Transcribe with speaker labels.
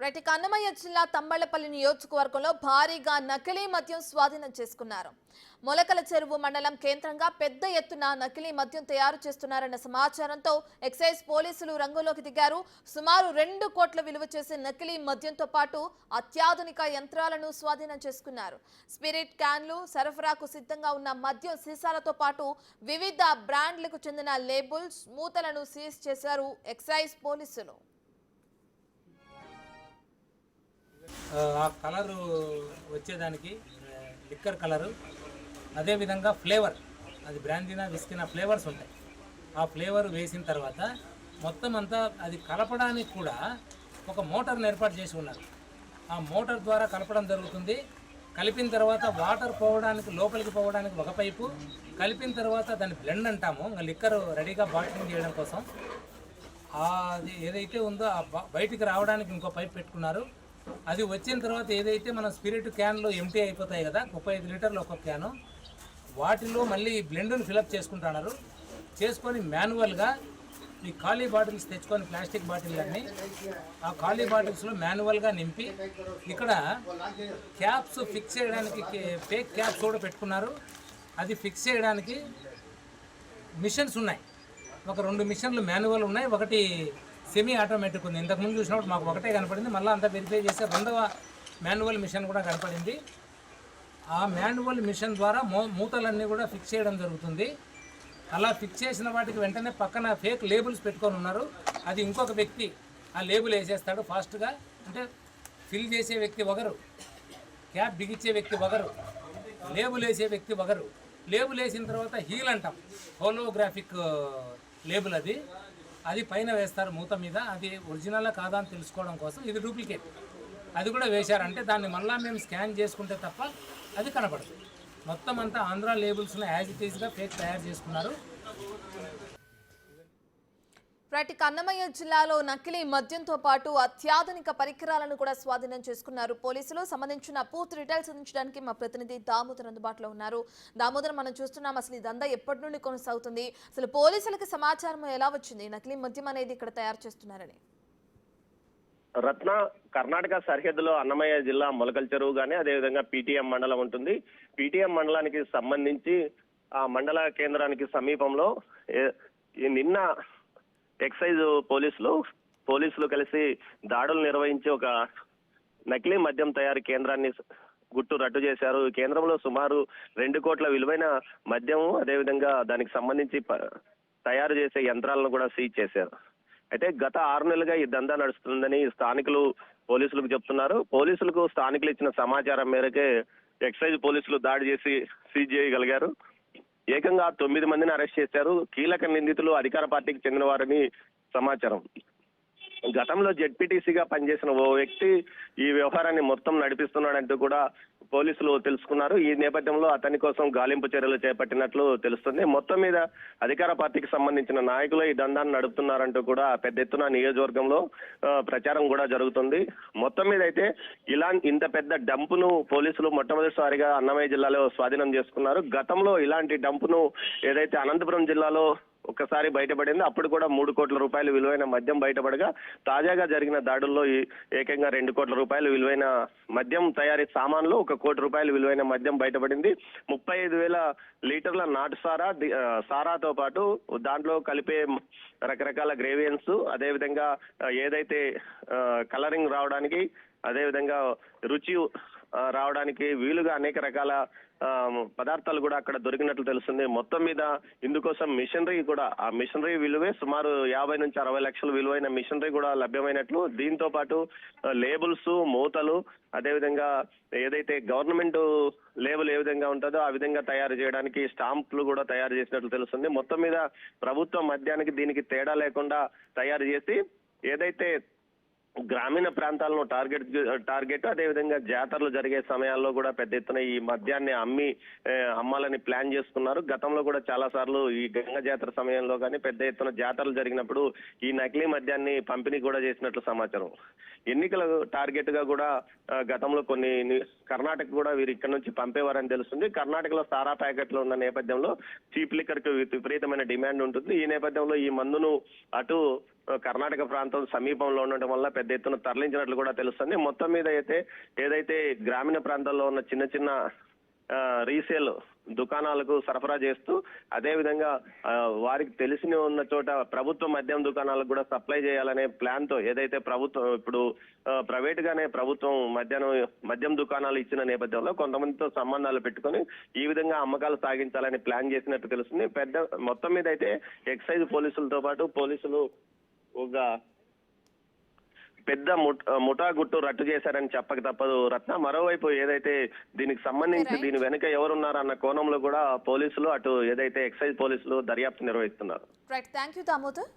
Speaker 1: ప్రతి అన్నమయ్య జిల్లా తంబళ్లపల్లి నియోజకవర్గంలో భారీగా నకిలీ మద్యం స్వాధీనం చేసుకున్నారు. మొలకల చెరువు మండలం కేంద్రంగా పెద్ద ఎత్తున నకిలీ మద్యం తయారు చేస్తున్నారన్న సమాచారంతో ఎక్సైజ్ పోలీసులు రంగంలోకి దిగారు. సుమారు 2 కోట్ల విలువ చేసే నకిలీ మద్యంతో పాటు అత్యాధునిక యంత్రాలను స్వాధీనం చేసుకున్నారు. స్పిరిట్ క్యాన్లు, సరఫరాకు సిద్ధంగా ఉన్న మద్యం సీసాలతో పాటు వివిధ బ్రాండ్లకు చెందిన లేబుల్స్, మూతలను సీజ్ చేశారు ఎక్సైజ్ పోలీసులు.
Speaker 2: ఆ కలరు వచ్చేదానికి లిక్కర్ కలరు, అదేవిధంగా ఫ్లేవర్, అది బ్రాందీనా విస్కీనా ఫ్లేవర్స్ ఉంటాయి. ఆ ఫ్లేవర్ వేసిన తర్వాత మొత్తం అంతా అది కలపడానికి కూడా ఒక మోటార్ని ఏర్పాటు చేసి ఉన్నారు. ఆ మోటార్ ద్వారా కలపడం జరుగుతుంది. కలిపిన తర్వాత వాటర్ పోవడానికి, లోపలికి పోవడానికి ఒక పైపు, కలిపిన తర్వాత దాన్ని బ్లెండ్ అంటాము. ఇంకా లిక్కర్ రెడీగా బాటిలింగ్ చేయడం కోసం అది ఏదైతే ఉందో బయటికి రావడానికి ఇంకో పైప్ పెట్టుకున్నారు. అది వచ్చిన తర్వాత ఏదైతే మన స్పిరిట్ క్యాన్లో ఎంటీ అయిపోతాయి కదా, 35 లీటర్లు ఒక్కొక్క క్యాను, వాటిలో మళ్ళీ బ్లెండ్ని ఫిలప్ చేసుకుంటున్నారు. చేసుకొని మాన్యువల్గా ఈ ఖాళీ బాటిల్స్ తెచ్చుకొని, ప్లాస్టిక్ బాటిల్ అన్నీ ఆ ఖాళీ బాటిల్స్లో మాన్యువల్గా నింపి ఇక్కడ క్యాప్స్ ఫిక్స్ చేయడానికి ఫేక్ క్యాప్స్ కూడా పెట్టుకున్నారు. అది ఫిక్స్ చేయడానికి మిషన్స్ ఉన్నాయి. ఒక 2 మిషన్లు మాన్యువల్ ఉన్నాయి, ఒకటి సెమీ ఆటోమేటిక్ ఉంది. ఇంతకుముందు చూసినప్పుడు మాకు ఒకటే కనపడింది, మళ్ళీ అంతా వెరిఫై చేస్తే 2వ మాన్యువల్ మిషన్ కూడా కనపడింది. ఆ మాన్యువల్ మిషన్ ద్వారా మూతలన్నీ కూడా ఫిక్స్ చేయడం జరుగుతుంది. అలా ఫిక్స్ చేసిన వాటికి వెంటనే పక్కన ఫేక్ లేబుల్స్ పెట్టుకొని ఉన్నారు. అది ఇంకొక వ్యక్తి ఆ లేబుల్ వేసేస్తాడు ఫాస్ట్గా. అంటే ఫిల్ చేసే వ్యక్తి ఒకరు, క్యాప్ బిగించే వ్యక్తి ఒకరు, లేబుల్ వేసే వ్యక్తి ఒకరు. లేబుల్ వేసిన తర్వాత హీల్ అంటాం, హోలోగ్రాఫిక్ లేబుల్ అది పైన వేస్తారు మూత మీద. అది ఒరిజినల్ కాదా అని తెలుసుకోవడం కోసం. ఇది డూప్లికేట్, అది కూడా వేశారంటే దాన్ని మళ్ళీ మేము స్కాన్ చేసుకుంటే తప్ప అది కనపడదు. మొత్తం అంతా ఆంధ్ర లేబుల్స్లో యాజ్ ఇట్ ఈస్గా ఫేక్ తయారు చేసుకున్నారు.
Speaker 1: ప్రతి అన్నమయ్య జిల్లాలో నకిలీ మద్యంతో పాటు అత్యాధునిక పరికరాలను కూడా స్వాధీనం చేసుకున్నారు పోలీసులు. సంబంధించిన పూర్తి డీటెయిల్స్ అందించడానికి మా ప్రతినిధి దామోదర్ అందుబాటులో ఉన్నారు. దామోదర్, మనం చూస్తున్నాం అసలు ఇదంతా ఎప్పటి నుండి కొనసాగుతుంది, అసలు పోలీసులకు సమాచారం ఎలా వచ్చింది నకిలీ మద్యం అనేది ఇక్కడ తయారు చేస్తున్నారని?
Speaker 3: రత్న, కర్ణాటక సరిహద్దులో అన్నమయ్య జిల్లా మొలకల చెరువు కానీ, అదేవిధంగా పీటీఎం మండలం ఉంటుంది. పీటీఎం మండలానికి సంబంధించి ఆ మండల కేంద్రానికి సమీపంలో నిన్న ఎక్సైజ్ పోలీసులు కలిసి దాడులు నిర్వహించి ఒక నకిలీ మద్యం తయారీ కేంద్రాన్ని రట్టు చేశారు. ఈ కేంద్రంలో సుమారు 2 కోట్ల విలువైన మద్యము, అదేవిధంగా దానికి సంబంధించి తయారు చేసే యంత్రాలను కూడా సీజ్ చేశారు. అయితే గత 6 నెలలుగా ఈ దందా నడుస్తుందని స్థానికులు పోలీసులకు చెప్తున్నారు. పోలీసులకు స్థానికులు ఇచ్చిన సమాచారం మేరకే ఎక్సైజ్ పోలీసులు దాడి చేసి సీజ్ చేయగలిగారు. ఏకంగా 9 మందిని అరెస్ట్ చేశారు. కీలక నిందితులు అధికార పార్టీకి చెందిన వారని సమాచారం. గతంలో జెడ్పీటీసీగా పనిచేసిన ఓ వ్యక్తి ఈ వ్యవహారాన్ని మొత్తం నడిపిస్తున్నాడంటూ కూడా పోలీసులు తెలుసుకున్నారు. ఈ నేపథ్యంలో అతని కోసం గాలింపు చర్యలు చేపట్టినట్లు తెలుస్తుంది. మొత్తం మీద అధికార పార్టీకి సంబంధించిన నాయకులు ఈ దందాన్ని నడుపుతున్నారంటూ కూడా పెద్ద ఎత్తున నియోజకవర్గంలో ప్రచారం కూడా జరుగుతుంది. మొత్తం మీద అయితే ఇంత పెద్ద డంపును పోలీసులు మొట్టమొదటిసారిగా అన్నమయ్య జిల్లాలో స్వాధీనం చేసుకున్నారు. గతంలో ఇలాంటి డంపును ఏదైతే అనంతపురం జిల్లాలో ఒక్కసారి బయటపడింది, అప్పుడు కూడా 3 కోట్ల రూపాయలు విలువైన మద్యం బయటపడగా, తాజాగా జరిగిన దాడుల్లో ఏకంగా 2 కోట్ల రూపాయలు విలువైన మద్యం తయారీ సామాన్లు, 1 కోటి రూపాయలు విలువైన మద్యం బయటపడింది. 35,000 లీటర్ల నాటు సారాతో పాటు దాంట్లో కలిపే రకరకాల గ్రేవియన్స్, అదేవిధంగా ఏదైతే కలరింగ్ రావడానికి, అదేవిధంగా రుచి రావడానికి వీలుగా అనేక రకాల పదార్థాలు కూడా అక్కడ దొరికినట్లు తెలుస్తుంది. మొత్తం మీద ఇందుకోసం మిషనరీ కూడా, ఆ మిషనరీ విలువే సుమారు 50 నుంచి 60 లక్షల విలువైన మిషనరీ కూడా లభ్యమైనట్లు, దీంతో పాటు లేబుల్స్, మూతలు, అదేవిధంగా ఏదైతే గవర్నమెంట్ లేబుల్ ఏ విధంగా ఉంటుందో ఆ విధంగా తయారు చేయడానికి స్టాంపులు కూడా తయారు చేసినట్లు తెలుస్తుంది. మొత్తం మీద ప్రభుత్వ మద్యానికి దీనికి తేడా లేకుండా తయారు చేసి ఏదైతే గ్రామీణ ప్రాంతాలను టార్గెట్ అదేవిధంగా జాతరలు జరిగే సమయాల్లో కూడా పెద్ద ఎత్తున ఈ మద్యాన్ని అమ్మాలని ప్లాన్ చేసుకున్నారు. గతంలో కూడా చాలా సార్లు ఈ గంగ జాతర సమయంలో కానీ పెద్ద ఎత్తున జాతరలు జరిగినప్పుడు ఈ నకిలీ మద్యాన్ని పంపిణీ కూడా చేసినట్లు సమాచారం. ఎన్నికల టార్గెట్ గా కూడా గతంలో కొన్ని కర్ణాటక కూడా వీరు ఇక్కడ నుంచి పంపేవారని తెలుస్తుంది. కర్ణాటకలో సారా ప్యాకెట్లు ఉన్న నేపథ్యంలో చీప్ లిక్కర్ కు విపరీతమైన డిమాండ్ ఉంటుంది. ఈ నేపథ్యంలో ఈ మందును అటు కర్ణాటక ప్రాంతం సమీపంలో ఉండటం వల్ల పెద్ద ఎత్తున తరలించినట్లు కూడా తెలుస్తుంది. మొత్తం మీద అయితే ఏదైతే గ్రామీణ ప్రాంతాల్లో ఉన్న చిన్న చిన్న రీసేల్ దుకాణాలకు సరఫరా చేస్తూ అదే విధంగా వారికి తెలిసి ఉన్న చోట ప్రభుత్వ మద్యం దుకాణాలకు కూడా సప్లై చేయాలనే ప్లాన్ తో ఏదైతే ప్రభుత్వం ఇప్పుడు ప్రైవేట్ గానే ప్రభుత్వం మద్యం దుకాణాలు ఇచ్చిన నేపథ్యంలో కొంతమందితో సంబంధాలు పెట్టుకొని ఈ విధంగా అమ్మకాలు సాగించాలని ప్లాన్ చేసినట్టు తెలుస్తుంది. మొత్తం మీద అయితే ఎక్సైజ్ పోలీసులతో పాటు పోలీసులు ఒక పెద్ద ముఠా గుట్టు రట్టు చేశారని చెప్పక తప్పదు రత్న. మరోవైపు ఏదైతే దీనికి సంబంధించి దీని వెనుక ఎవరున్నారన్న కోణంలో కూడా పోలీసులు అటు ఏదైతే ఎక్సైజ్ పోలీసులు దర్యాప్తు నిర్వహిస్తున్నారు.
Speaker 1: Right, thank you Damodar.